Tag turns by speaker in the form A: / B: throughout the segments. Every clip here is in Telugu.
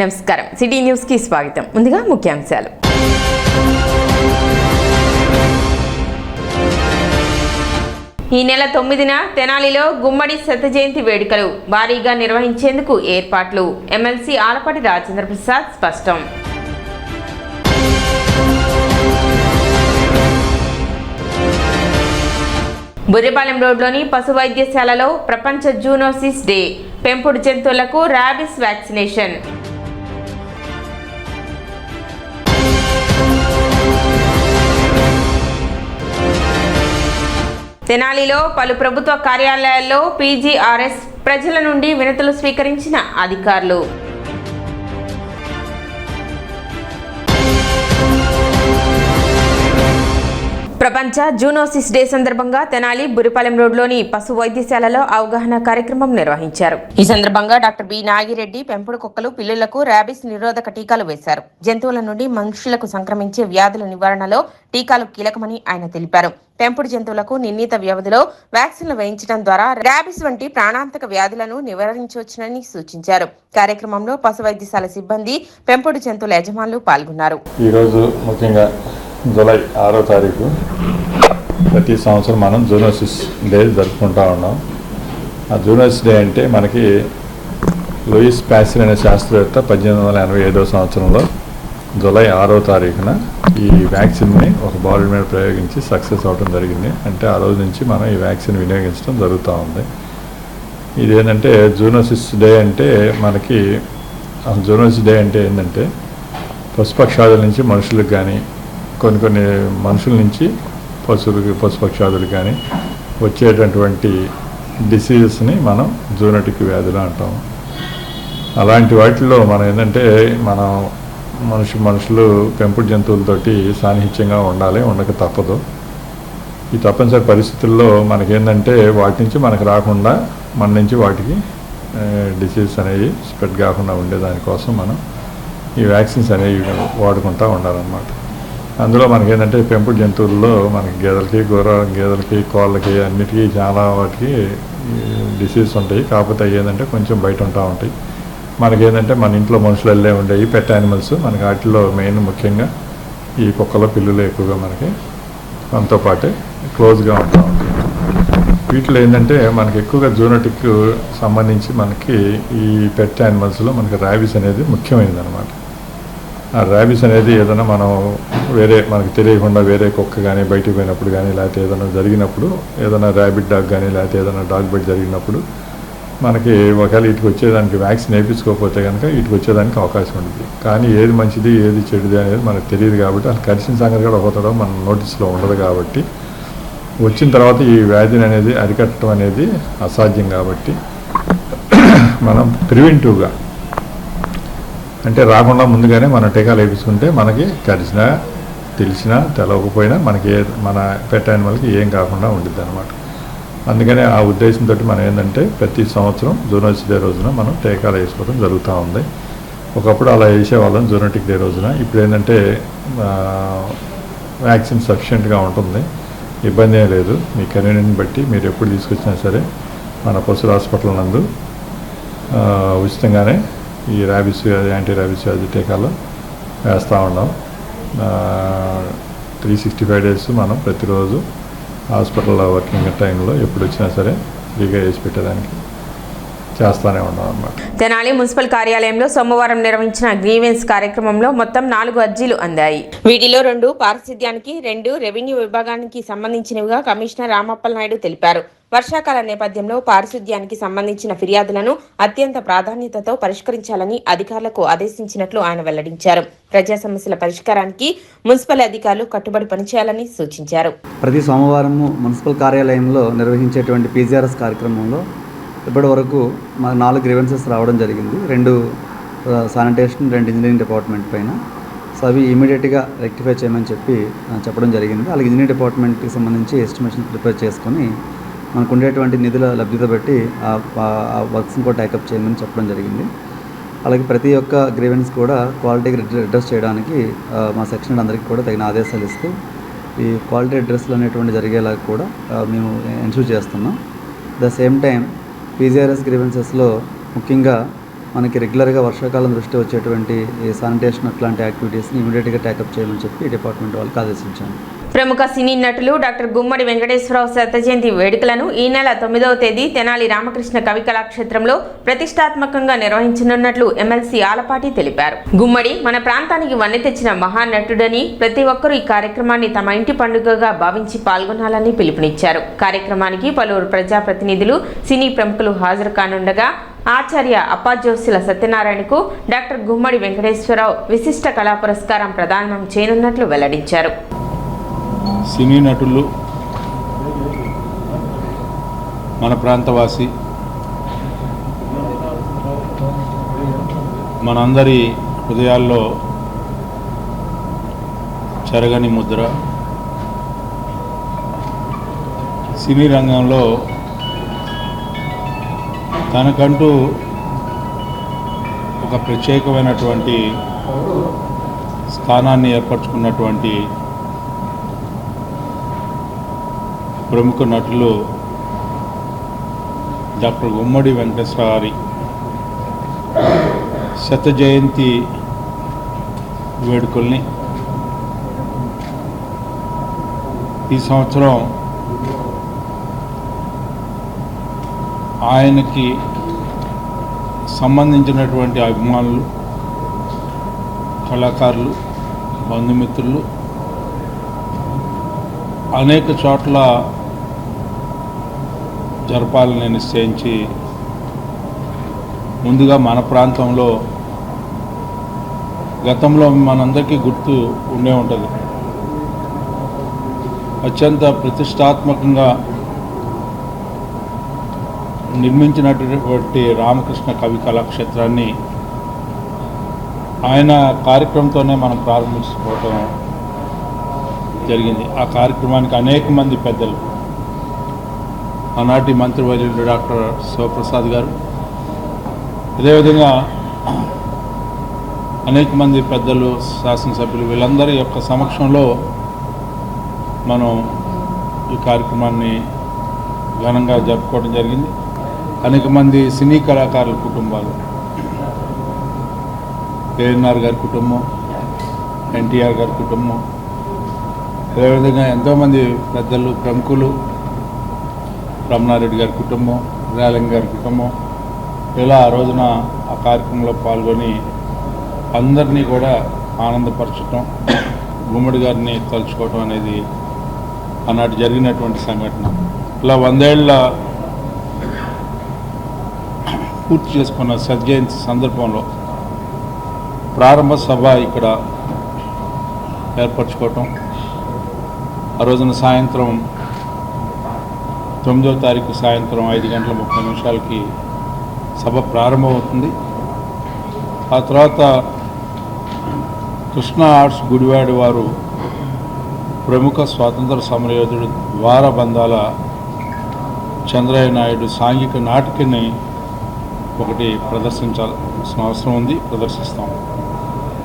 A: నమస్కారం సిటీ న్యూస్ కి స్వాగతం. ముందుగా ముఖ్యాంశాలు. ఈ నెల 9న తెనాలిలో గుమ్మడి శత జయంతి వేడుకలు భారీగా నిర్వహించేందుకు ఏర్పాట్లు. ఎమ్మెల్సీ ఆలపాటి రాజేంద్ర ప్రసాద్ స్పష్టం. బుర్రిపాలెం రోడ్లోని పశు వైద్యశాలలో ప్రపంచ జూనోసిస్ డే. పెంపుడు జంతువులకు ర్యాబిస్ వ్యాక్సినేషన్. తెనాలిలో పలు ప్రభుత్వ కార్యాలయాల్లో పీజీఆర్ఎస్ ప్రజల నుండి వినతులు స్వీకరించిన అధికారులు. ప్రపంచ జూనోసిస్ డే సందర్భంగా తెనాలి బుర్రిపాలెం రోడ్లోని పశు వైద్యశాలలో అవగాహన కార్యక్రమం నిర్వహించారు. ఈ సందర్భంగా డాక్టర్ బి నాగిరెడ్డి పెంపుడు కుక్కలు పిల్లులకు ర్యాబిస్ నిరోధక టీకాలు వేశారు. జంతువుల నుండి మనుషులకు సంక్రమించే వ్యాధుల నివారణలో టీకాలు కీలకమని ఆయన తెలిపారు. పెంపుడు జంతువులకు నిర్ణీత వ్యవధిలో వ్యాక్సిన్లు వేయించడం ద్వారా ర్యాబిస్ వంటి ప్రాణాంతక వ్యాధులను నివారించవచ్చునని సూచించారు. కార్యక్రమంలో పశు వైద్యశాల సిబ్బంది, పెంపుడు జంతువుల యజమానులు పాల్గొన్నారు.
B: జూలై 6వ తారీఖు ప్రతి సంవత్సరం మనం జూనోసిస్ డే జరుపుకుంటూ ఉన్నాం. ఆ జూనోసిస్ డే అంటే మనకి లూయిస్ ప్యాసిల్ అనే శాస్త్రవేత్త 1885వ సంవత్సరంలో జూలై 6వ తారీఖున ఈ వ్యాక్సిన్ని ఒక బాడీ మీద ప్రయోగించి సక్సెస్ అవ్వడం జరిగింది. అంటే ఆ రోజు నుంచి మనం ఈ వ్యాక్సిన్ వినియోగించడం జరుగుతూ ఉంది. ఇదేంటంటే జూనోసిస్ డే అంటే మనకి జూనోసిస్ డే అంటే ఏంటంటే పశుపక్షాదుల నుంచి మనుషులకు కానీ కొన్ని మనుషుల నుంచి పశుపక్షాదులు కానీ వచ్చేటటువంటి డిసీజెస్ని మనం జూనోటిక్ వ్యాధులు అంటాము. అలాంటి వాటిల్లో మనం ఏంటంటే మనం మనుషులు పెంపుడు జంతువులతోటి సాన్నిహిత్యంగా ఉండక తప్పదు. ఈ తప్పనిసరి పరిస్థితుల్లో మనకేంటంటే వాటి నుంచి మనకు రాకుండా మన నుంచి వాటికి డిసీజెస్ అనేవి స్ప్రెడ్ కాకుండా ఉండేదానికోసం మనం ఈ వ్యాక్సిన్స్ అనేవి వాడుకుంటూ ఉండాలన్నమాట. అందులో మనకేంటంటే పెంపుడు జంతువుల్లో మనకి గేదెలకి కోళ్ళకి అన్నిటికీ చాలా వాటికి డిసీజ్ ఉంటాయి. కాకపోతే అవి ఏంటంటే కొంచెం బయట ఉంటాయి. మనకేంటంటే మన ఇంట్లో మనుషులు వెళ్ళే ఉండేవి పెట్ యానిమల్స్, మనకి వాటిలో మెయిన్ ముఖ్యంగా ఈ కుక్కలు పిల్లులు ఎక్కువగా మనకి మనతో పాటే క్లోజ్గా ఉంటాయి. వీటిలో ఏంటంటే మనకి ఎక్కువగా జూనోటిక్ సంబంధించి మనకి ఈ పెట్ యానిమల్స్లో మనకి ర్యాబిస్ అనేది ముఖ్యమైనది అనమాట. ఆ ర్యాబిస్ అనేది ఏదైనా మనం మనకు తెలియకుండా వేరే కుక్క కానీ బయటికి పోయినప్పుడు కానీ లేకపోతే ఏదైనా జరిగినప్పుడు ఏదైనా ర్యాబిట్ డాగ్ కానీ లేకపోతే ఏదైనా డాగ్ బైట్ జరిగినప్పుడు మనకి ఒకవేళ వీటికి వచ్చేదానికి వ్యాక్సిన్ వేయించుకోకపోతే కనుక వీటికి వచ్చేదానికి అవకాశం ఉంటుంది. కానీ ఏది మంచిది ఏది చెడుది అనేది మనకు తెలియదు కాబట్టి అసలు కలిసిన సంగతి కూడా ఒకటో మన నోటీస్లో ఉండదు. కాబట్టి వచ్చిన తర్వాత ఈ వ్యాధిని అనేది అరికట్టడం అనేది అసాధ్యం. కాబట్టి మనం ప్రివెంటివ్గా అంటే రాకుండా ముందుగానే మనం టీకాలు వేయించుకుంటే మనకి కలిసినా తెలిసినా తెలవకపోయినా మనకి మన పెట్ యానిమల్కి ఏం కాకుండా ఉండిద్ది అనమాట. అందుకనే ఆ ఉద్దేశంతో మనం ఏంటంటే ప్రతి సంవత్సరం జూనోసిస్ డే రోజున మనం టీకాలు వేసుకోవడం జరుగుతూ ఉంది. ఒకప్పుడు అలా వేసేవాళ్ళం జూనోటిక్ డే రోజున. ఇప్పుడు ఏంటంటే వ్యాక్సిన్ సఫిషియెంట్గా ఉంటుంది, ఇబ్బంది ఏం లేదు. మీ కన్వీనియన్స్ బట్టి మీరు ఎప్పుడు తీసుకొచ్చినా సరే మన పశువుల హాస్పిటల్ నందు ఉచితంగానే ఈ ర్యాబిస్ వ్యాధి యాంటీ ర్యాబిస్ వ్యాధి టీకాలు వేస్తూ ఉన్నాం. 365 days మనం ప్రతిరోజు హాస్పిటల్ వర్కింగ్ టైంలో ఎప్పుడు వచ్చినా సరే ఫ్రీగా వేసి పెట్టడానికి చేస్తూనే ఉన్నాం అన్నమాట.
A: తెనాలి మున్సిపల్ కార్యాలయంలో సోమవారం నిర్వహించిన గ్రీవెన్స్ కార్యక్రమంలో మొత్తం 4 అర్జీలు అందాయి. వీటిలో 2 పారిశుద్ధ్యానికి, 2 రెవెన్యూ విభాగానికి సంబంధించినవిగా కమిషనర్ రామప్పల్ నాయుడు తెలిపారు. వర్షాకాల నేపథ్యంలో పారిశుద్ధ్యానికి సంబంధించిన ఫిర్యాదులను అత్యంత ప్రాధాన్యతతో పరిష్కరించాలని అధికారులకు ఆదేశించినట్లు ఆయన వెల్లడించారు. ప్రజా సమస్యల పరిష్కారానికి మున్సిపల్ అధికారులు కట్టుబడి పనిచేయాలని సూచించారు.
C: ప్రతి సోమవారం మున్సిపల్ కార్యాలయంలో నిర్వహించేటువంటి పీజీఆర్ఎస్ కార్యక్రమంలో ఇప్పటి వరకు మాకు 4 గ్రీవెన్సెస్ రావడం జరిగింది. 2 శానిటేషన్, 2 ఇంజనీరింగ్ డిపార్ట్మెంట్ పైన. సో అవి ఇమీడియట్గా రెక్టిఫై చేయమని చెప్పడం జరిగింది. అలాగే ఇంజనీరింగ్ డిపార్ట్మెంట్కి సంబంధించి ఎస్టిమేషన్ ప్రిపేర్ చేసుకొని మనకు ఉండేటువంటి నిధుల లభ్యత బట్టి ఆ వర్క్స్ని కూడా టేకప్ చేయమని చెప్పడం జరిగింది. అలాగే ప్రతి ఒక్క గ్రీవెన్స్ కూడా క్వాలిటీగా అడ్రస్ చేయడానికి మా సెక్షన్ అందరికీ కూడా తగిన ఆదేశాలు ఇస్తూ ఈ క్వాలిటీ అడ్రస్లు అనేటువంటి జరిగేలా కూడా మేము ఎన్షూర్ చేస్తున్నాం. ద సేమ్ టైం పీజీఆర్ఎస్ గ్రీవెన్సెస్లో ముఖ్యంగా మనకి రెగ్యులర్గా వర్షాకాలం దృష్టి వచ్చేటువంటి ఈ శానిటేషన్ అట్లాంటి యాక్టివిటీస్ని ఇమీడియట్గా టేకప్ చేయమని చెప్పి డిపార్ట్మెంట్ వాళ్ళకి ఆదేశించాను.
A: ప్రముఖ సినీ నటులు డాక్టర్ గుమ్మడి వెంకటేశ్వరరావు శత జయంతి వేడుకలను ఈ నెల 9వ తేదీ తెనాలి రామకృష్ణ కవి కళాక్షేత్రంలో ప్రతిష్టాత్మకంగా నిర్వహించనున్నట్లు ఎమ్మెల్సీ ఆలపాటి తెలిపారు. గుమ్మడి మన ప్రాంతానికి వన్నె తెచ్చిన మహానటుడని ప్రతి ఒక్కరూ ఈ కార్యక్రమాన్ని తమ ఇంటి పండుగగా భావించి పాల్గొనాలని పిలుపునిచ్చారు. కార్యక్రమానికి పలువురు ప్రజాప్రతినిధులు, సినీ ప్రముఖులు హాజరు కానుండగా ఆచార్య అప్పాజోసుల సత్యనారాయణకు డాక్టర్ గుమ్మడి వెంకటేశ్వరరావు విశిష్ట కళా పురస్కారం ప్రదానం చేయనున్నట్లు వెల్లడించారు.
D: సినీ నటులు, మన ప్రాంతవాసి, మనందరి హృదయాల్లో చెరగని ముద్ర. సినీ రంగంలో తనకంటూ ఒక ప్రత్యేకమైనటువంటి స్థానాన్ని ఏర్పరచుకున్నటువంటి ప్రముఖ నటులు డాక్టర్ గుమ్మడి వెంకటేశ్వర గారి శత జయంతి వేడుకల్ని ఈ సంవత్సరం ఆయనకి సంబంధించినటువంటి అభిమానులు, కళాకారులు, బంధుమిత్రులు అనేక చోట్ల జరపాలని నిశ్చయించి ముందుగా మన ప్రాంతంలో గతంలో మనందరికీ గుర్తు ఉండే ఉంటుంది. అత్యంత ప్రతిష్టాత్మకంగా నిర్మించినటువంటి రామకృష్ణ కవి కళాక్షేత్రాన్ని ఆయన కార్యక్రమంతోనే మనం ప్రారంభించుకోవటం జరిగింది. ఆ కార్యక్రమానికి అనేక మంది పెద్దలు, ఆనాటి మంత్రివర్యులు డాక్టర్ శివప్రసాద్ గారు, అదేవిధంగా అనేక మంది పెద్దలు, శాసనసభ్యులు, వీళ్ళందరి యొక్క సమక్షంలో మనం ఈ కార్యక్రమాన్ని ఘనంగా జరుపుకోవడం జరిగింది. అనేక మంది సినీ కళాకారుల కుటుంబాలు, కేఎన్ఆర్ గారి కుటుంబం, ఎన్టీఆర్ గారి కుటుంబం, అదేవిధంగా ఎంతోమంది పెద్దలు, ప్రముఖులు, రమణారెడ్డి గారి కుటుంబం, రేలంగి గారి కుటుంబం, ఇలా ఆ రోజున ఆ కార్యక్రమంలో పాల్గొని అందరినీ కూడా ఆనందపరచడం, గుమ్మడి గారిని తలుచుకోవటం అనేది ఆనాటి జరిగినటువంటి సంఘటన. ఇలా 100 ఏళ్ళ పూర్తి చేసుకున్న సద్జయంతి సందర్భంలో ప్రారంభ సభ ఇక్కడ ఏర్పరచుకోవటం, ఆ రోజున సాయంత్రం 9వ తారీఖు సాయంత్రం 5:30 సభ ప్రారంభమవుతుంది. ఆ తర్వాత కృష్ణ ఆర్ట్స్ గుడివాడ వారు ప్రముఖ స్వాతంత్ర సమరయోధుడు ద్వారబంధాల చంద్రయ్య నాయుడు సాంఘిక నాటికని ఒకటి ప్రదర్శించాల్సిన అవసరం ఉంది, ప్రదర్శిస్తాం.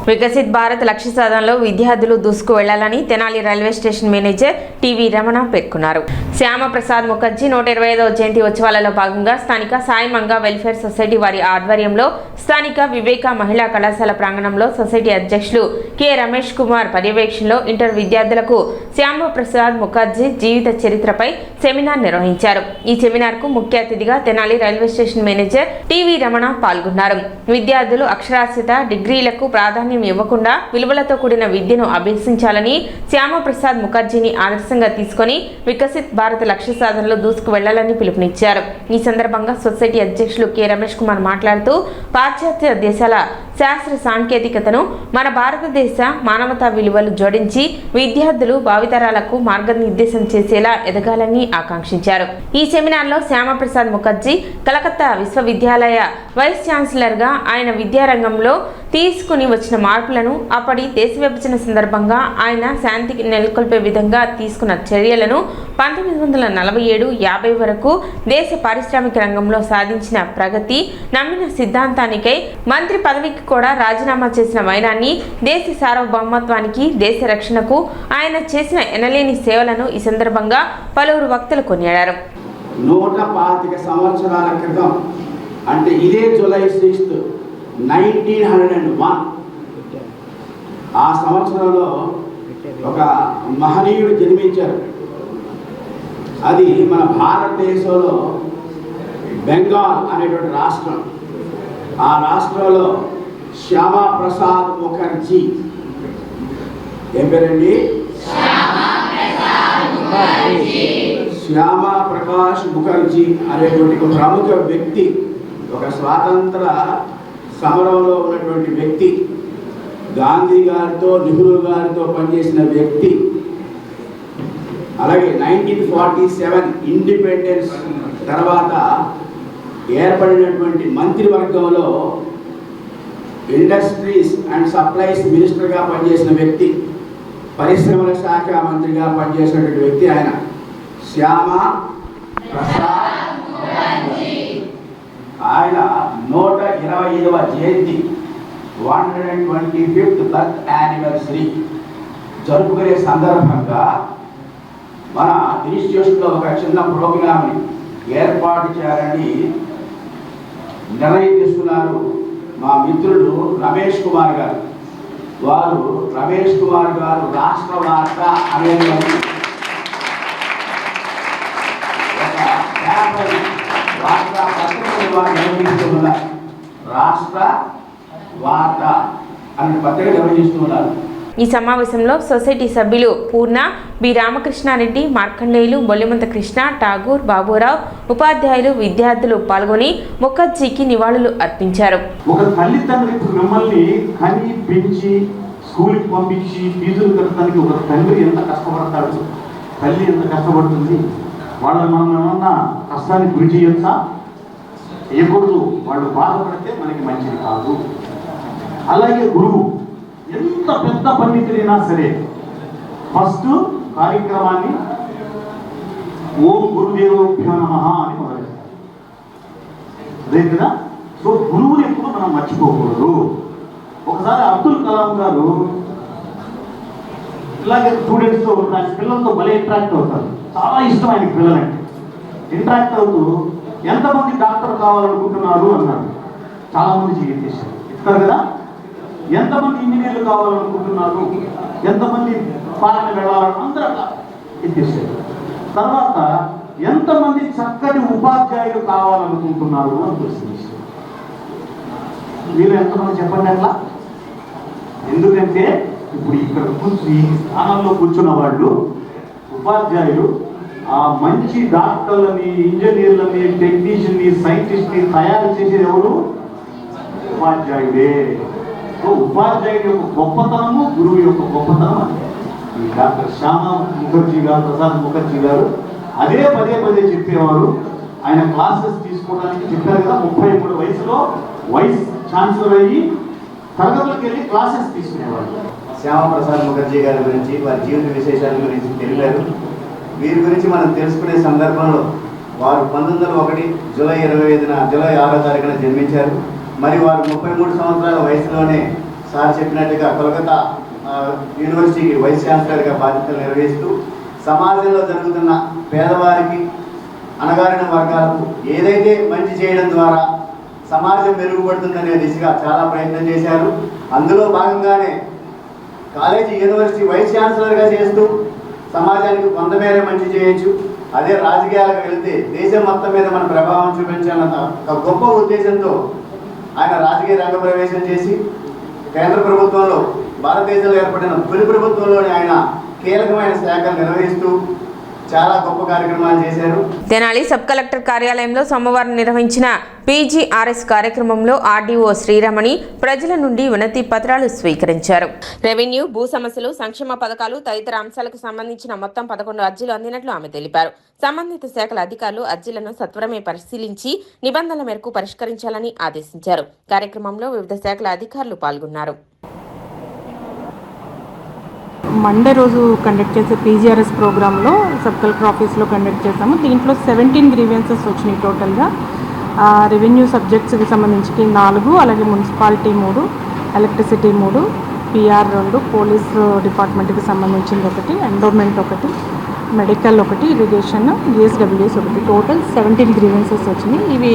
A: వికసిత్ భారత్ లక్ష్య సాధనలో విద్యార్థులు దూసుకు వెళ్లాలని Tenali railway station manager TV Ramana పేర్కొన్నారు. శ్యామప్రసాద్ ముఖర్జీ 125వ జయంతి ఉత్సవాలలో భాగంగా స్థానిక సాయి మంగా వెల్ఫేర్ సొసైటీ వారి ఆధ్వర్యంలో స్థానిక వివేక మహిళా కళాశాల ప్రాంగణంలో సొసైటీ అధ్యక్షులు కె రమేష్ కుమార్ పర్యవేక్షణలో ఇంటర్ విద్యార్థులకు శ్యామప్రసాద్ ముఖర్జీ జీవిత చరిత్రపై సెమినార్ నిర్వహించారు. ఈ సెమినార్కు ముఖ్య అతిథిగా Tenali railway station manager TV Ramana పాల్గొన్నారు. విద్యార్థులు అక్షరాస్యత, డిగ్రీలకు ప్రాధాన్యం ఇవ్వకుండా విలువలతో కూడిన విద్యను అభ్యసించాలని, శ్యామప్రసాద్ ముఖర్జీని ఆదర్శంగా తీసుకొని వికసిత్ భారత్ లక్ష్య సాధనలో దూసుకు వెళ్లాలని పిలుపునిచ్చారు. ఈ సందర్భంగా సొసైటీ అధ్యక్షులు కె రమేష్ కుమార్ మాట్లాడుతూ పాశ్చాత్య దేశాల శాస్త్ర సాంకేతికతను మన భారతదేశ మానవతా విలువలు జోడించి విద్యార్థులు భావితరాలకు మార్గనిర్దేశం చేసేలా ఎదగాలని ఆకాంక్షించారు. ఈ సెమినార్లో శ్యామప్రసాద్ ముఖర్జీ కలకత్తా విశ్వవిద్యాలయ వైస్ ఛాన్సలర్గా ఆయన విద్యారంగంలో తీసుకుని వచ్చిన మార్పులను, అప్పటి దేశ విభజన సందర్భంగా ఆయన శాంతికి నెలకొల్పే విధంగా తీసుకున్న చర్యలను, 1947-50 వరకు దేశ పారిశ్రామిక రంగంలో సాధించిన ప్రగతి, నమ్మిన సిద్ధాంతానికై మంత్రి పదవికి కూడా రాజీనామా చేసిన వైనాన్ని, దేశ సార్వభౌమత్వానికి, దేశ రక్షణకు ఆయన చేసిన ఎనలేని సేవలను ఈ సందర్భంగా పలువురు వక్తలు కొనియాడారు.
E: 125 సంవత్సరాల క్రితం అంటే ఇదే జూలై 6th 1901 ఆ సంవత్సరంలో ఒక మహనీయుడు జన్మించారు. అది మన భారతదేశంలో బెంగాల్ అనేటువంటి రాష్ట్రం. ఆ రాష్ట్రంలో శ్యామా ప్రసాద్ ముఖర్జీ, ఏం పేరండి? శ్యామా ప్రకాష్ ముఖర్జీ అనేటువంటి ఒక ప్రముఖ వ్యక్తి, ఒక స్వాతంత్ర సమరంలో ఉన్నటువంటి వ్యక్తి, గాంధీ గారితో నెహ్రూ గారితో పనిచేసిన వ్యక్తి. అలాగే 1947 ఇండిపెండెన్స్ తర్వాత ఏర్పడినటువంటి మంత్రివర్గంలో ఇండస్ట్రీస్ అండ్ సప్లైస్ మినిస్టర్గా పనిచేసిన వ్యక్తి, పరిశ్రమల శాఖ మంత్రిగా పనిచేసినటువంటి వ్యక్తి ఆయన శ్యామా ప్రసాద్ ముఖర్జీ. ఆయన 125వ జయంతి 125th బర్త్ యానివర్సరీ జరుపుకునే సందర్భంగా మన ఇన్స్టిట్యూషన్లో ఒక చిన్న ప్రోగ్రామ్ని ఏర్పాటు చేయాలని నిర్ణయం తీసుకున్నారు మా మిత్రుడు రమేష్ కుమార్ గారు. వారు రమేష్ కుమార్ గారు రాష్ట్ర వార్త అనేది ఒక పేపర్ వార్తా పత్రికను వారు నిర్వహిస్తున్నారు. రాష్ట్ర వార్త అనే పత్రిక నిర్వహిస్తున్నారు.
A: ఈ సమావేశంలో సొసైటీ సభ్యులు పూర్ణ, బి రామకృష్ణారెడ్డి, మార్కండేయులు, బొల్లిమంత కృష్ణ, ఠాగూర్, బాబురావు, ఉపాధ్యాయులు, విద్యార్థులు పాల్గొని ముఖర్జీకి నివాళులు అర్పించారు.
F: ఒక తల్లిదండ్రులు ఇప్పుడు మిమ్మల్ని కని పెంచి స్కూల్కి పంపించి ఫీజులు కట్టడానికి ఒక తండ్రి ఎంత కష్టపడతాడు, తల్లి ఎంత కష్టపడుతుంది. వాళ్ళని మనం ఏమన్నా కష్టానికి గురి చేయొచ్చా? చేయకూడదు. వాళ్ళు బాధపడితే మనకి మంచిది కాదు. అలాగే గురువు ఎంత పెద్ద పండితులైనా సరే ఫస్ట్ కార్యక్రమాన్ని ఓం గురుదేవోభ్యో నమః అని మొదలెడతారు. అదే కదా. సో గురువుని ఎప్పుడు మనం మర్చిపోకూడదు. ఒకసారి అబ్దుల్ కలాం గారు ఇలాగే స్టూడెంట్స్తో పిల్లలతో భలే ఇంటరాక్ట్ అవుతారు. చాలా ఇష్టం ఆయనకి పిల్లలంటే. ఇంటరాక్ట్ అవుతూ ఎంతమంది డాక్టర్ కావాలనుకుంటున్నారు అన్నారు. చాలామంది చేశారు ఇస్తారు కదా. ఎంతమంది ఇంజనీర్లు కావాలనుకుంటున్నారు, ఎంతమంది పాలన వెళ్ళాలని అందరూ అట్లా ఎత్తేసారు. తర్వాత ఎంతమంది చక్కటి ఉపాధ్యాయులు కావాలనుకుంటున్నారు అని ప్రశ్నించారు. మీరు ఎంతమంది చెప్పండి అట్లా. ఎందుకంటే ఇప్పుడు ఇక్కడ ఈ స్థానంలో కూర్చున్న వాళ్ళు ఉపాధ్యాయులు ఆ మంచి డాక్టర్లని, ఇంజనీర్లని, టెక్నీషియన్ని, సైంటిస్ట్ని తయారు చేసేది ఎవరు? ఉపాధ్యాయుడే. ఉపాధ్యాయుడి యొక్క గొప్పతనము గురువు యొక్క గొప్పతనం అంటే ఈ డాక్టర్ శ్యామా ముఖర్జీ గారు, ప్రసాద్ ముఖర్జీ గారు అదే పదే పదే చెప్పేవారు. ఆయన క్లాసెస్ తీసుకోవడానికి చెప్పారు కదా. 33 వయసులో వైస్ ఛాన్సలర్ అయ్యి తరగతులకు వెళ్ళి క్లాసెస్ తీసుకునేవారు.
G: శ్యామా ప్రసాద్ ముఖర్జీ గారి గురించి, వారి జీవిత విశేషాల గురించి తెలిపారు. వీరి గురించి మనం తెలుసుకునే సందర్భంలో వారు 1901 జూలై 6వ తారీఖున జన్మించారు. మరి వారు 33 సంవత్సరాల వయసులోనే సార్ చెప్పినట్టుగా కోల్కతా యూనివర్సిటీకి వైస్ ఛాన్సలర్గా బాధ్యతలు నిర్వహిస్తూ సమాజంలో జరుగుతున్న పేదవారికి, అణగారిన వర్గాలకు ఏదైతే మంచి చేయడం ద్వారా సమాజం మెరుగుపడుతుందనే దిశగా చాలా ప్రయత్నం చేశారు. అందులో భాగంగానే కాలేజీ యూనివర్సిటీ వైస్ ఛాన్సలర్గా చేస్తూ సమాజానికి కొంతమేర మంచి చేయొచ్చు, అదే రాజకీయాలకు వెళ్తే దేశం మొత్తం మీద మన ప్రభావం చూపించాలన్న ఒక గొప్ప ఉద్దేశంతో ఆయన రాజకీయ రంగ ప్రవేశం చేసి కేంద్ర ప్రభుత్వంలో, భారతదేశంలో ఏర్పడిన తొలి ప్రభుత్వంలోని ఆయన కీలకమైన శాఖలు నిర్వహిస్తూ చాలా గొప్ప కార్యక్రమాలు చేశారు.
A: తెనాలి సబ్ కలెక్టర్ కార్యాలయంలో సోమవారం నిర్వహించిన పీజీఆర్ఎస్ కార్యక్రమంలో ఆర్డీఓ శ్రీరమణి ప్రజల నుండి వినతి పత్రాలు స్వీకరించారు. రెవెన్యూ, భూ సమస్యలు, సంక్షేమ పథకాలు తదితర అంశాలకు సంబంధించిన మొత్తం 11 అర్జీలు అందినట్లు ఆమె తెలిపారు. సంబంధిత శాఖల అధికారులు అర్జీలను సత్వరమే పరిశీలించి నిబంధనల మేరకు పరిష్కరించాలని ఆదేశించారు. కార్యక్రమంలో వివిధ శాఖల అధికారులు పాల్గొన్నారు.
H: మండే రోజు కండక్ట్ చేసే పీజీఆర్ఎస్ ప్రోగ్రాంలో సబ్ కలెక్టర్ ఆఫీస్లో కండక్ట్ చేసాము. దీంట్లో 17 గ్రీవెన్సెస్ వచ్చినాయి టోటల్గా. రెవెన్యూ సబ్జెక్ట్స్కి సంబంధించి 4, అలాగే మున్సిపాలిటీ 3, ఎలక్ట్రిసిటీ 3, PR 2, పోలీస్ డిపార్ట్మెంట్కి సంబంధించింది 1, ఎండోమెంట్ 1, మెడికల్ ఒకటి, ఇరిగేషన్, జిఎస్డబ్ల్యూఎస్ ఒకటి, టోటల్ 17 గ్రీవెన్సెస్ వచ్చినాయి. ఇవి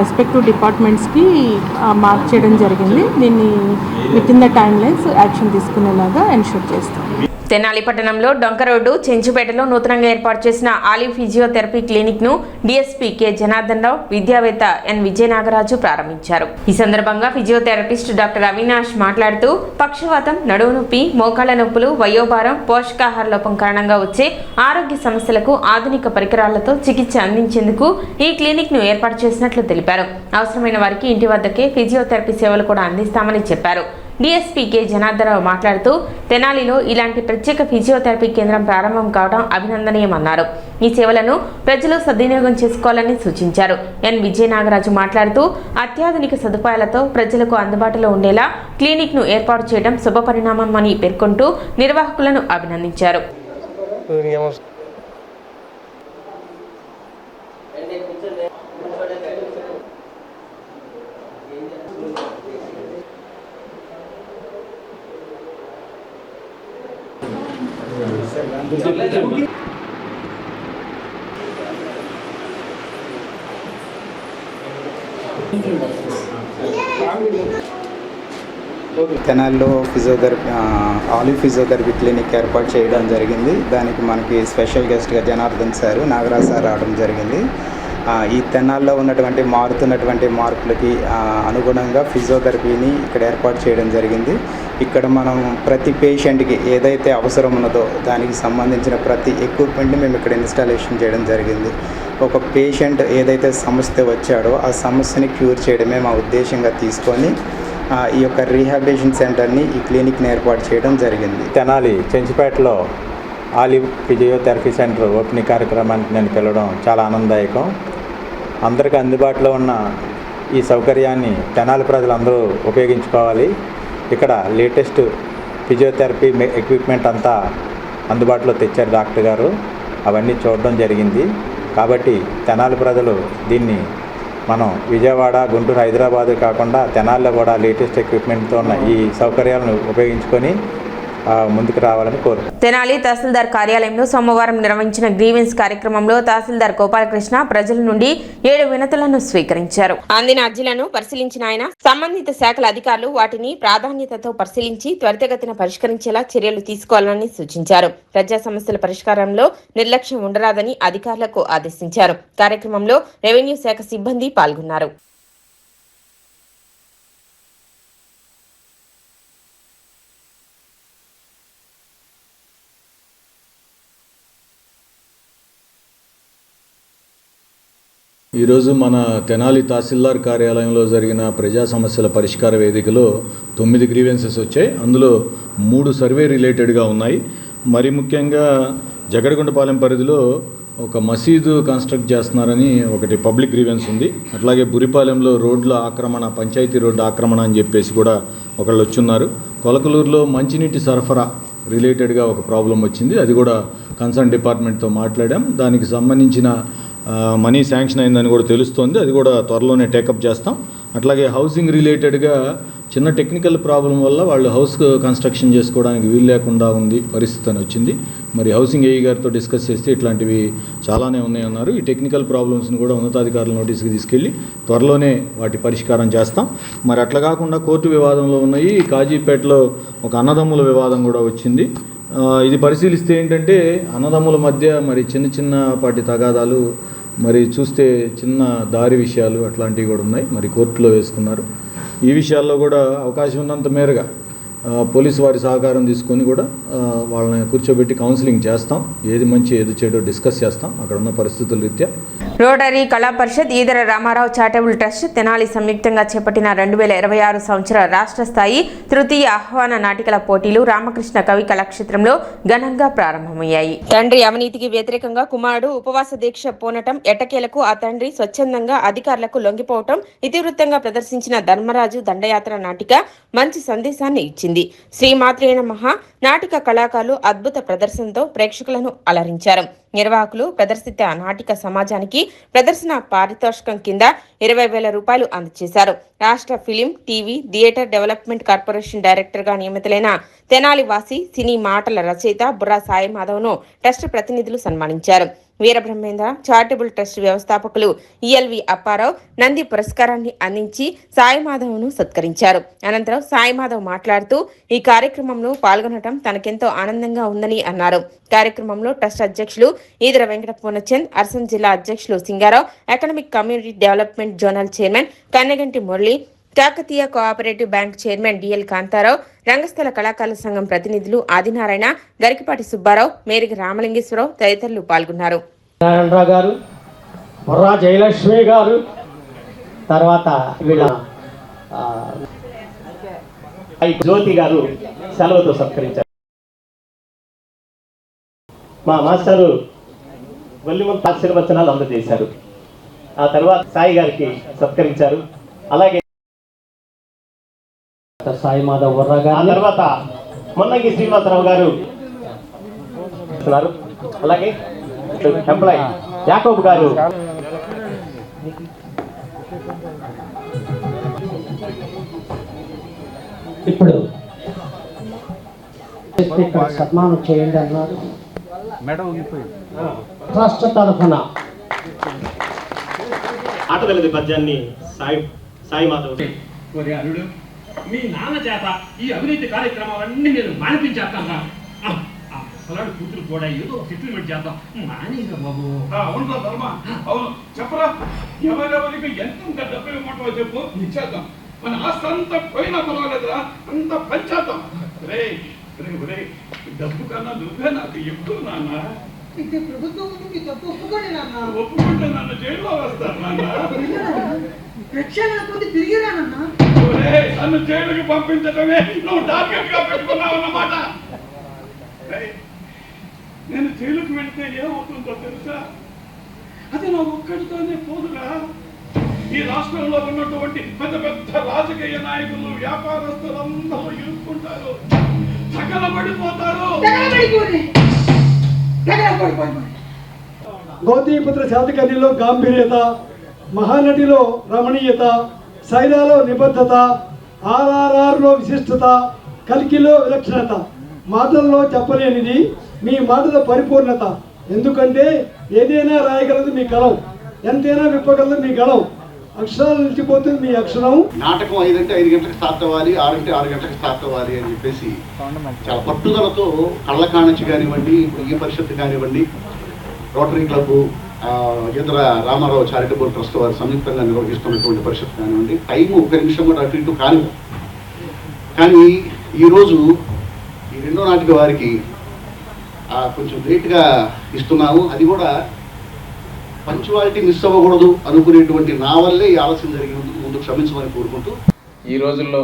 H: రెస్పెక్టివ్ డిపార్ట్మెంట్స్కి మార్క్ చేయడం జరిగింది. దీన్ని within the timelines action తీసుకునేలాగా ఎన్షూర్ చేస్తాం.
A: తెనాలి పట్టణంలో డొంక రోడ్డు చెంచుపేటలో నూతనంగా ఏర్పాటు చేసిన ఆలివ్ ఫిజియోథెరపీ క్లినిక్ ను డీఎస్పీ కె జనార్దన్ రావు, విద్యావేత్త ఎన్ విజయనాగరాజు ప్రారంభించారు. ఈ సందర్భంగా ఫిజియోథెరపిస్ట్ డాక్టర్ అవినాష్ మాట్లాడుతూ పక్షవాతం, నడుము నొప్పి, మోకాళ్ల నొప్పులు, వయోభారం, పోషకాహార లోపం కారణంగా వచ్చే ఆరోగ్య సమస్యలకు ఆధునిక పరికరాలతో చికిత్స అందించేందుకు ఈ క్లినిక్ ను ఏర్పాటు చేసినట్లు తెలిపారు. అవసరమైన వారికి ఇంటి వద్దకే ఫిజియోథెరపీ సేవలు కూడా అందిస్తామని చెప్పారు. డీఎస్పీ కె జనార్దనరావు మాట్లాడుతూ తెనాలిలో ఇలాంటి ప్రత్యేక ఫిజియోథెరపీ కేంద్రం ప్రారంభం కావడం అభినందనీయమన్నారు. ఈ సేవలను ప్రజలు సద్వినియోగం చేసుకోవాలని సూచించారు. ఎన్ విజయనాగరాజు మాట్లాడుతూ అత్యాధునిక సదుపాయాలతో ప్రజలకు అందుబాటులో ఉండేలా క్లినిక్ ను ఏర్పాటు చేయడం శుభపరిణామమని పేర్కొంటూ నిర్వాహకులను అభినందించారు.
I: తెనాలిలో ఆలివ్ ఫిజియోథెరపీ క్లినిక్ ఏర్పాటు చేయడం జరిగింది. దానికి మనకి స్పెషల్ గెస్ట్గా జనార్దన్ సారు, నాగరాజ్ సార్ రావడం జరిగింది. ఈ తెనాల్లో ఉన్నటువంటి మారుతున్నటువంటి మార్పులకి అనుగుణంగా ఫిజియోథెరపీని ఇక్కడ ఏర్పాటు చేయడం జరిగింది. ఇక్కడ మనం ప్రతి పేషెంట్కి ఏదైతే అవసరం ఉన్నదో దానికి సంబంధించిన ప్రతి ఎక్విప్మెంట్ని మేము ఇక్కడ ఇన్స్టాలేషన్ చేయడం జరిగింది. ఒక పేషెంట్ ఏదైతే సమస్య వచ్చాడో ఆ సమస్యని క్యూర్ చేయడమే మా ఉద్దేశంగా తీసుకొని ఈ యొక్క రీహాబిలిటేషన్ సెంటర్ని, ఈ క్లినిక్ని ఏర్పాటు చేయడం జరిగింది.
J: తెనాలి చెంచుపేటలో ఆలివ్ ఫిజియోథెరపీ సెంటర్ ఓపెనింగ్ కార్యక్రమానికి నేను పిలవడం చాలా ఆనందదాయకం. అందరికీ అందుబాటులో ఉన్న ఈ సౌకర్యాన్ని తెనాలి ప్రజలందరూ ఉపయోగించుకోవాలి. ఇక్కడ లేటెస్ట్ ఫిజియోథెరపీ ఎక్విప్మెంట్ అంతా అందుబాటులో తెచ్చారు డాక్టర్ గారు. అవన్నీ చూడడం జరిగింది. కాబట్టి తెనాలి ప్రజలు దీన్ని మనం విజయవాడ, గుంటూరు, హైదరాబాద్ కాకుండా తెనాలిలో కూడా లేటెస్ట్ ఎక్విప్మెంట్తో ఉన్న ఈ సౌకర్యాలను ఉపయోగించుకొని ముందుకు రావాలని కోరుతున్నాను.
A: తెనాలి తహసీల్దార్ కార్యాలయంలో సోమవారం నిర్వహించిన గ్రీవెన్స్ కార్యక్రమంలో తహసీల్దార్ గోపాలకృష్ణ ప్రజల నుండి 7 వినతులను స్వీకరించారు. అందిన అర్జీలను పరిశీలించిన ఆయన సంబంధిత శాఖల అధికారులు వాటిని ప్రాధాన్యతతో పరిశీలించి త్వరితగతిన పరిష్కరించేలా చర్యలు తీసుకోవాలని సూచించారు. ప్రజా సమస్యల పరిష్కారంలో నిర్లక్ష్యం ఉండరాదని అధికారులకు ఆదేశించారు. కార్యక్రమంలో రెవెన్యూ శాఖ సిబ్బంది పాల్గొన్నారు.
B: ఈరోజు మన తెనాలి తహసీల్దార్ కార్యాలయంలో జరిగిన ప్రజా సమస్యల పరిష్కార వేదికలో 9 గ్రీవెన్సెస్ వచ్చాయి. అందులో 3 సర్వే రిలేటెడ్గా ఉన్నాయి. మరి ముఖ్యంగా జగడగుంటపాలెం పరిధిలో ఒక మసీదు కన్స్ట్రక్ట్ చేస్తున్నారని ఒకటి పబ్లిక్ గ్రీవెన్స్ ఉంది. అట్లాగే బురిపాలెంలో రోడ్ల ఆక్రమణ, పంచాయతీ రోడ్డు ఆక్రమణ అని చెప్పేసి కూడా ఒకళ్ళు వచ్చున్నారు. కొలకలూరులో మంచినీటి సరఫరా రిలేటెడ్గా ఒక ప్రాబ్లం వచ్చింది. అది కూడా కన్సర్న్ డిపార్ట్మెంట్తో మాట్లాడాం. దానికి సంబంధించిన మనీ శాంక్షన్ అయిందని కూడా తెలుస్తోంది. అది కూడా త్వరలోనే టేకప్ చేస్తాం. అట్లాగే హౌసింగ్ రిలేటెడ్గా చిన్న టెక్నికల్ ప్రాబ్లం వల్ల వాళ్ళు హౌస్ కన్స్ట్రక్షన్ చేసుకోవడానికి వీలు లేకుండా ఉంది పరిస్థితి అని వచ్చింది. మరి హౌసింగ్ ఏఈ గారితో డిస్కస్ చేస్తే ఇట్లాంటివి చాలానే ఉన్నాయన్నారు. ఈ టెక్నికల్ ప్రాబ్లమ్స్ని కూడా ఉన్నతాధికారుల నోటీస్కి తీసుకెళ్ళి త్వరలోనే వాటి పరిష్కారం చేస్తాం. మరి అట్లా కాకుండా కోర్టు వివాదంలో ఉన్నాయి. కాజీపేటలో ఒక అన్నదమ్ముల వివాదం కూడా వచ్చింది. ఇది పరిశీలిస్తే ఏంటంటే అన్నదమ్ముల మధ్య మరి చిన్నపాటి తగాదాలు, మరి చూస్తే చిన్న దారి విషయాలు అట్లాంటివి కూడా ఉన్నాయి. మరి కోర్టులో వేసుకున్నారు. ఈ విషయాల్లో కూడా అవకాశం ఉన్నంత మేరగా పోలీసు వారి సహకారం తీసుకొని కూడా వాళ్ళని కూర్చోబెట్టి కౌన్సిలింగ్ చేస్తాం. ఏది మంచి ఏది చెడో డిస్కస్ చేస్తాం అక్కడ ఉన్న పరిస్థితుల రీత్యా.
A: రోటరీ కళా పరిషత్, ఈదర రామారావు చారిటబుల్ ట్రస్ట్ తెనాలి సంయుక్తంగా చేపట్టిన 2026 సంవత్సర రాష్ట్ర స్థాయి తృతీయ ఆహ్వాన నాటికల పోటీలు రామకృష్ణ కవి కళాక్షేత్రంలో ఘనంగా ప్రారంభమయ్యాయి. తండ్రి అవినీతికి వ్యతిరేకంగా కుమారుడు ఉపవాస దీక్ష పూనటం, ఎట్టకేలకు ఆ తండ్రి స్వచ్ఛందంగా అధికారులకు లొంగిపోవటం ఇతివృత్తంగా ప్రదర్శించిన ధర్మరాజు దండయాత్ర నాటిక మంచి సందేశాన్ని ఇచ్చింది. శ్రీమాత్రే నమః నాటిక కళాకారులు అద్భుత ప్రదర్శనతో ప్రేక్షకులను అలరించారు. నిర్వాహకులు ప్రదర్శిత నాటిక సమాజానికి ప్రదర్శన పారితోషికం కింద 20,000 రూపాయలు అందజేశారు. రాష్ట్ర film, TV, theatre development corporation director గా నియమితులైన తెనాలి వాసి, సినీ మాటల రచయిత బుర్రా సాయి మాధవ్ను ట్రస్ట్ ప్రతినిధులు సన్మానించారు. వీరబ్రహ్మేంద్ర చారిటబుల్ ట్రస్ట్ వ్యవస్థాపకులు ఈఎల్వి అప్పారావు నంది పురస్కారాన్ని అందించి సాయిమాధవ్ను సత్కరించారు. అనంతరం సాయిమాధవ్ మాట్లాడుతూ ఈ కార్యక్రమంలో పాల్గొనడం తనకెంతో ఆనందంగా ఉందని అన్నారు. కార్యక్రమంలో ట్రస్ట్ అధ్యక్షులు ఈదర వెంకట పూర్ణచంద్, అర్సం జిల్లా అధ్యక్షులు Singarao, economic community development zonal chairman Kanneganti Murali, Kakatiya cooperative bank chairman DL Kantharao, రంగస్థల కళాకారుల సంఘం ప్రతినిధులు ఆదినారాయణ, గరికిపాటి సుబ్బారావు, మేరిగి రామలింగేశ్వరరావు తదితరులు పాల్గొన్నారు.
K: నారాయణరావు గారు, బుర్రా జయలక్ష్మి గారు, తర్వాత వీళ్ళ జ్యోతి గారు సెలవుతో సత్కరించారు. మా మాస్టరు వల్లిమంత ఆశీర్వచనాలు అందజేశారు. ఆ తర్వాత సాయి గారికి సత్కరించారు. అలాగే సాయి మాధవ్ వర్రా గారు, ఆ తర్వాత మొన్నంగి శ్రీనివాసరావు గారు, అలాగే ఎంప్లాయ్ యాకోబ్ గారు, ఇప్పుడు సన్మానం చేయండి అన్నారు. రాష్ట్ర తరఫున ఆటదలది పద్యాన్ని సాయి మాధవ్
L: మీ నాన్న చేత ఈ అవినీతి కార్యక్రమాలన్నీ నేను మానిపించేస్తాను. అసలాడు కూతురు కూడా ఏదో సెటిల్మెంట్ చేద్దాం. మానేగా బాబు. అవును ధర్మ, అవును చెప్పరా. ఎవరెవరికి ఎంత డబ్బు ఇవ్వమంటావో చెప్పు, ఇచ్చేద్దాం. మన ఆస్తి అంతా పోయినా పర్వాలేదురా, అంత పంచేద్దాం. రే రే రే, డబ్బు కన్నా నువ్వే నాకు ఎక్కువ నాన్న. ఒప్పుకుంటే నన్ను జైల్లో వస్తారు నాన్న. నన్ను జైలుకి పంపించడమే నువ్వు టార్గెట్ గా పెట్టుకున్నావన్నమాట. నేను జైలుకి వెళ్తే ఏమవుతుందో తెలుసా? అది నా ఒక్కడితోనే పోదురా. ఈ రాష్ట్రంలో ఉన్నటువంటి పెద్ద పెద్ద రాజకీయ నాయకులు, వ్యాపారస్తులు అందరూ ఇరుక్కుంటారు, తగలబడిపోతారు.
M: గౌతమిపుత్ర శాతకర్ణిలో గాంభీర్యత, మహానటిలో రమణీయత, సైరాలో నిబద్ధత, ఆర్ఆర్ఆర్లో విశిష్టత, కల్కిలో విలక్షణత, మాటల్లో చెప్పలేనిది మీ మాటల పరిపూర్ణత. ఎందుకంటే ఏదైనా రాయగలదు మీ కలం, ఎంతైనా విప్పగలదు మీ గళం, అక్షరాలు నిలిచిపోతుంది మీ అక్షరం.
N: నాటకం 5 అంటే 5 గంటలకు స్టార్ట్ అవ్వాలి, 6 అంటే 6 గంటలకు స్టార్ట్ అవ్వాలి అని చెప్పేసి చాలా పట్టుదలతో కళ్ళకాణచి కానివ్వండి, ఈ పరిషత్తు కానివ్వండి, రోటరీ క్లబ్, ఇతర రామారావు చారిటబుల్ ట్రస్ట్ వారు సంయుక్తంగా నిర్వహిస్తున్నటువంటి పరిషత్తు కానివ్వండి, టైము 1 నిమిషం కూడా అటు ఇటు కానివ్వం. కానీ ఈరోజు ఈ 2వ నాటిక వారికి కొంచెం లేట్గా ఇస్తున్నాము. అది కూడా పంచువాలిటీ మిస్ అవ్వకూడదు అనుకునేటువంటి నా వల్లే ఈ ఆలస్యం జరిగింది, ముందు క్షమించమని కోరుకుంటూ
O: ఈ రోజుల్లో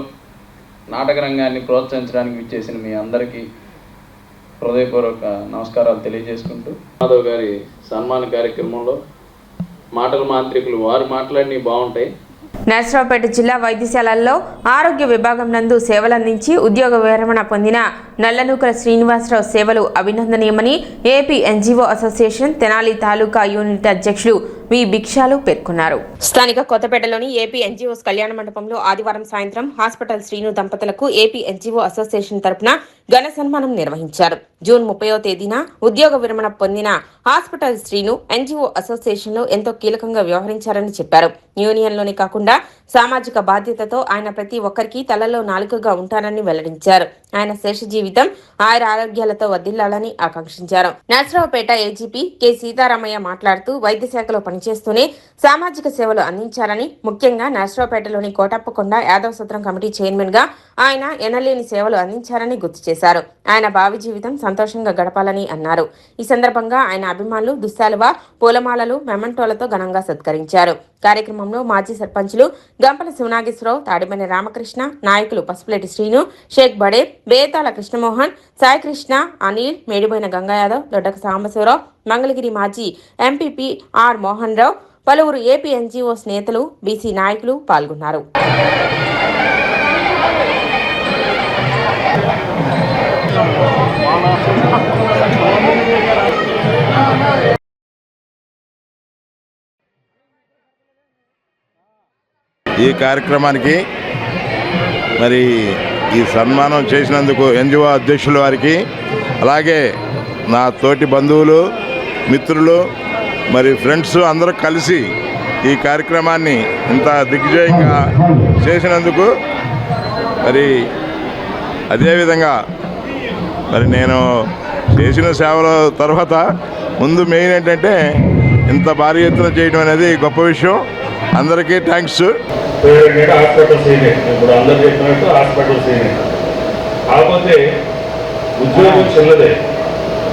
O: నాటక రంగాన్ని ప్రోత్సహించడానికి విచ్చేసిన మీ అందరికీ హృదయపూర్వక నమస్కారాలు తెలియజేసుకుంటూ, మాధవ్ గారి సన్మాన కార్యక్రమంలో మాటల మాంత్రికులు వారు మాట్లాడినవి బాగుంటాయి.
A: నర్సరావుపేట జిల్లా వైద్యశాలల్లో ఆరోగ్య విభాగం నందు సేవలందించి ఉద్యోగ విరమణ పొందిన నల్లనూకల శ్రీనివాసరావు సేవలు అభినందనీయమని ఏపీ ఎన్జీఓ అసోసియేషన్ తెనాలి తాలూకా యూనిట్ అధ్యక్షులు వి భిక్షాలు పేర్కొన్నారు. స్థానిక కొత్తపేటలోని ఏపీ ఎన్జీఓస్ కళ్యాణ మండపంలో ఆదివారం సాయంత్రం హాస్పిటల్ శ్రీను దంపతులకు ఏపీ ఎన్జీఓ అసోసియేషన్ తరపున ఘన సన్మానం నిర్వహించారు. జూన్ 30వ తేదీన ఉద్యోగ విరమణ పొందిన హాస్పిటల్ శ్రీను ఎన్జీఓ అసోసియేషన్ లో ఎంతో కీలకంగా వ్యవహరించారని చెప్పారు. యూనియన్లోనే కాకుండా సామాజిక బాధ్యతతో ఆయన ప్రతి ఒక్కరికి తలలో నాలుకగా ఉంటారని వెల్లడించారు. ఆయన శేష జీవితం ఆయుర ఆరోగ్యాలతో వర్ధిల్లాలని ఆకాంక్షించారు. నర్సరావుపేట ఏజీపీ కె సీతారామయ్య మాట్లాడుతూ వైద్య శాఖలో పనిచేస్తూనే సామాజిక సేవలు అందించారని, ముఖ్యంగా నర్సరావుపేటలోని కోటప్పకొండ యాదవ సత్రం కమిటీ చైర్మన్ గా ఆయన ఎనలేని సేవలు అందించారని గుర్తు చేశారు. ఆయన భావి జీవితం సంతోషంగా గడపాలని అన్నారు. ఈ సందర్భంగా ఆయన అభిమానులు దుస్సాలువ, పూలమాలలు, మెమంటోలతో ఘనంగా సత్కరించారు. కార్యక్రమంలో మాజీ సర్పంచులు గంపల శివనాగేశ్వరరావు, తాడిమని రామకృష్ణ, నాయకులు పసుపులేటి శ్రీను, షేక్ బడే, బేతాల కృష్ణమోహన్, సాయికృష్ణ, అనిల్, మేడిపోయిన గంగాయాదవ్, దొడ్డక సాంబశివరావు, మంగళగిరి మాజీ ఎంపీపీ ఆర్ మోహన్ రావు, పలువురు ఏపీ ఎన్జీఓస్ నేతలు, బీసీ నాయకులు పాల్గొన్నారు.
P: ఈ కార్యక్రమానికి మరి ఈ సన్మానం చేసినందుకు ఎన్జిఓ అధ్యక్షుల వారికి, అలాగే నా తోటి బంధువులు, మిత్రులు, మరి ఫ్రెండ్స్ అందరూ కలిసి ఈ కార్యక్రమాన్ని ఇంత దిగ్విజయంగా చేసినందుకు మరి అదేవిధంగా మరి నేను చేసిన సేవల తర్వాత ముందు మెయిన్ ఏంటంటే ఇంత భారీ ఎత్తున చేయడం అనేది గొప్ప విషయం. అందరికీ థ్యాంక్స్.
Q: హాస్పిటల్ సీనియర్, ఇప్పుడు అందరు చెప్పినట్టు హాస్పిటల్ సీనియర్ కాకపోతే ఉద్యోగం చిన్నదే,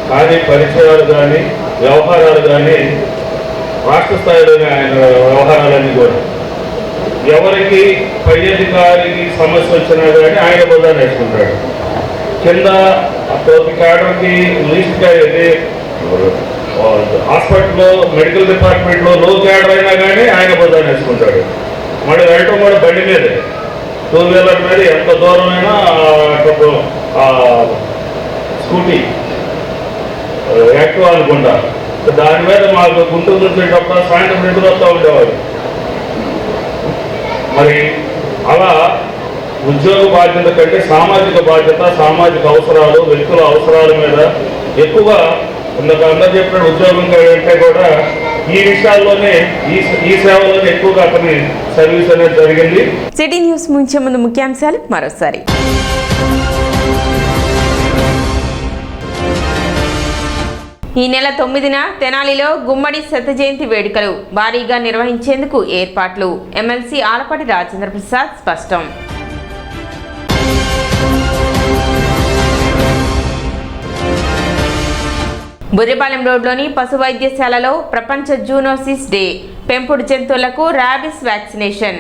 Q: కానీ పరిచయాలు కానీ వ్యవహారాలు కానీ రాష్ట్ర స్థాయిలోనే ఆయన వ్యవహారాలన్నీ కూడా ఎవరికి పై అధికారికి సమస్య వచ్చినా కానీ ఆయన బోధాన్ని వేసుకుంటాడు. కింద ప్రతి క్యాడర్కి లీస్ట్ అయితే హాస్పిటల్లో మెడికల్ డిపార్ట్మెంట్లో లో క్యాడర్ అయినా కానీ ఆయన బోధాన్ని వేసుకుంటాడు. మరి వెళ్ళటం కూడా బండి మీదే, 2 వీలర్ మీద ఎంత దూరమైనా స్కూటీ యాక్టివ్ అనుకుంటా దాని మీద మాకు గుంటూరు వచ్చేటప్పుడు సాయంత్రం 2 వస్తూ ఉండేవాడు. మరి అలా ఉద్యోగ బాధ్యత కంటే సామాజిక బాధ్యత, సామాజిక అవసరాలు, వ్యక్తుల అవసరాల మీద ఎక్కువగా ఇందాక అందరూ చెప్పిన ఉద్యోగం కంటే కూడా ఈ విషయాల్లోనే ఈ సేవలోనే ఎక్కువగా అతని సర్వీస్ అనేది జరిగింది.
A: సిటీ న్యూస్ ముంచే ముందు ముఖ్యాంశాలు మరోసారి. ఈ నెల 9న తెనాలిలో గుమ్మడి శత జయంతి వేడుకలు భారీగా నిర్వహించేందుకు ఏర్పాట్లు. ఎమ్మెల్సీ ఆలపాటి రాజేంద్ర ప్రసాద్ స్పష్టం. బుర్రిపాలెం రోడ్లోని పశు వైద్యశాలలో ప్రపంచ జూనోసిస్ డే. పెంపుడు జంతువులకు ర్యాబిస్ వ్యాక్సినేషన్.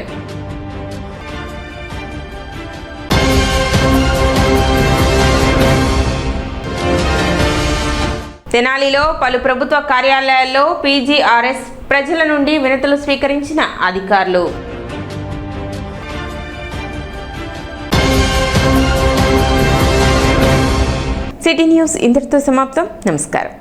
A: తెనాలిలో పలు ప్రభుత్వ కార్యాలయాల్లో పీజీఆర్ఎస్ ప్రజల నుండి వినతులు స్వీకరించిన అధికారులు. సిటీ న్యూస్ ఇంతటితో సమాప్తం. నమస్కారం.